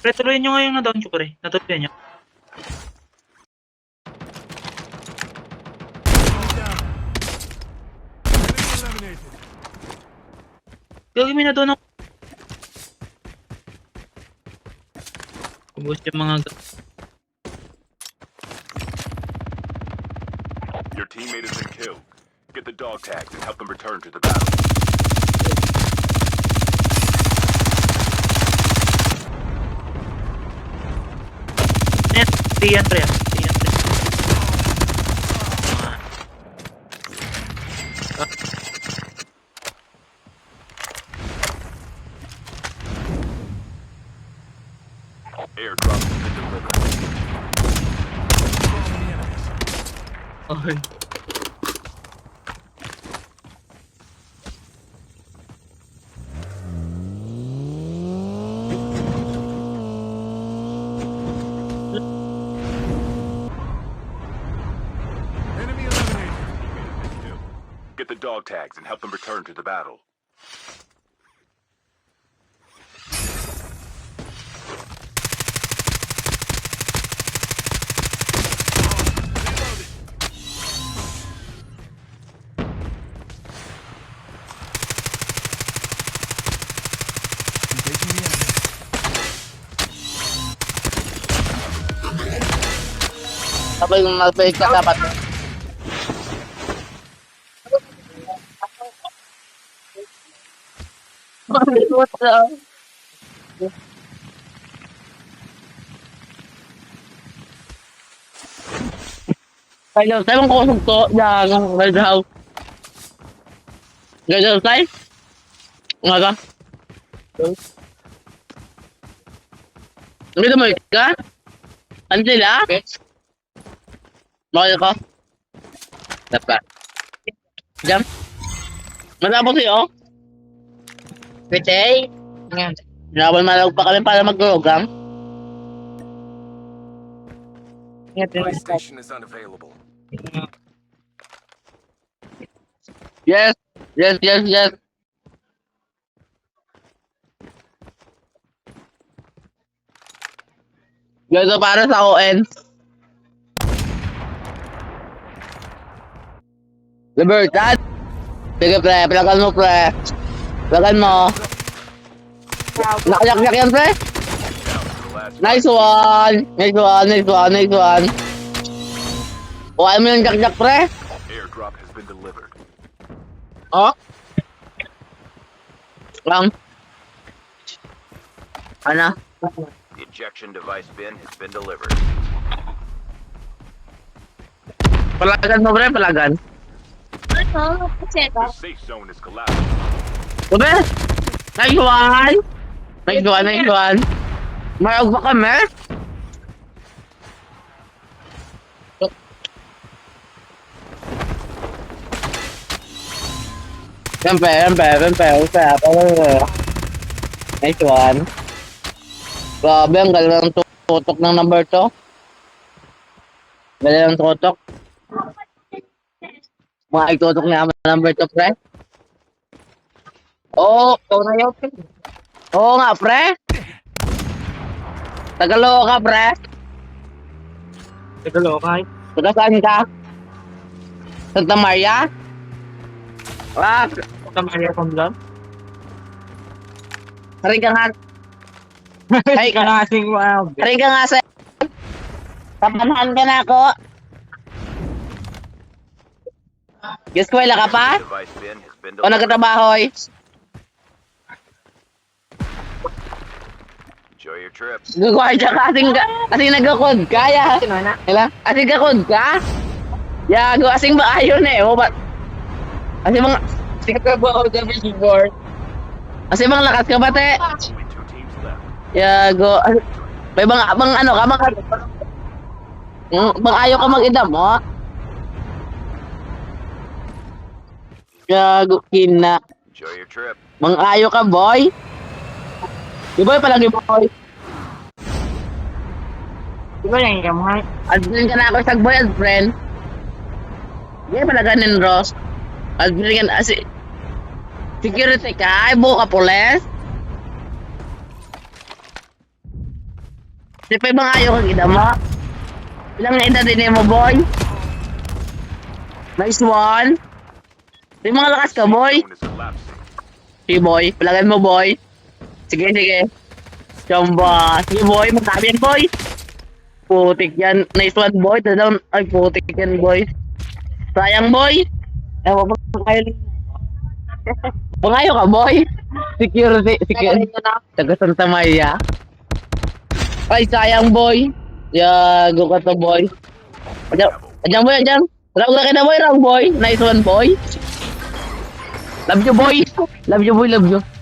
Pre, tuloyin nyo nga yung na-down ko, pre. Natuloyin nyo. Gagawin mo na doon ako. Ubus yung mga... Your teammate has been killed. Get the dog tags and help them return to the battle. Net, diyan, pre. Diyan, pre. Airdrop has been delivered. Okay. Enemy eliminated. Get the dog tags and help them return to the battle. Sabay mag-break ka dapat. What the? Kaya tayo kung kusog to, yan, ganda daw. Ganda tayo? Nga ka? Hindi mo ka? Ano sila? Makaya ka? Dapat. Jam? Matapos sa'yo? Pwede? Nabal malag pa kami para mag-program? PlayStation is unavailable. Yes! Yes, yes, yes! Ganda para sa ON. Libertad! Sige pre, plagan mo pre. Plagan mo. Nakyak yan pre. Nice one! Nice one, nice one, nice one. Huwag mo yung jak-jak pre. Airdrop has been delivered. Oh? Lang. Ano? The ejection device bin has been delivered. Palagan mo pre, palagan. The safe zone is collapsed. Sabi? Nice one! Nice one, nice one. Mayag ba kami? Siyempre. Nice one. Grabe, ang galing ng tutok ng number 2. Galing ng tutok. Mga itutok niya ang number 2, pre. Oo, oo nga, pre. Tagaloka, pre. Tagaloka. Taga saan ka? Santa Maria? Ah, Santa Maria Pamlan. hari ka nga. Ay, Kanasing wow. hari ka nga sa... Kapanahan ka na ako. Eskwela ka pa? Device bin has been O delivered. nagkatrabaho? Enjoy your trip. Gagawin ka kasing nagkakod ka, ya. Ila? Asing kakod ka? Ya, asing ba ayon eh. O ba? Asing mga... Sige ka ba ako sa before? Asing mga lakas ka ba, te? Only 2 teams left. Ya, go... May bang ano ka, bang ayaw ka mag-idam, mo? Ya, go, kina. Enjoy your trip. Bang ayaw ka, boy? Di ba palagi, boy? Di ba yung kamay? Admin ka na ako sa boy, friend. Di ba pala ganin, Ross? At binigyan, security ka? Ay, buo ka, poles? Di pa ibang ayaw kang ida mo? Ilang ida din mo, boy? Nice one. Di mga lakas ka, boy? Zone is elapsing. Sige, boy. Palagan mo, boy. Sige, sige. Chamba. Sige, boy. Magsabi yan, boy. Putik yan. Nice one, boy. Down. Ay, putik yan, boy. Sayang, boy. Ewan pa kayo. Pangayo ka, boy. Security. Taga Santa Maria. Ay, sayang, boy. Yago ka to, boy. Adyan, boy. Adyan. Round na kita, boy. Round, boy. Nice one, boy. Love you, boy. Love you, boy. Love you.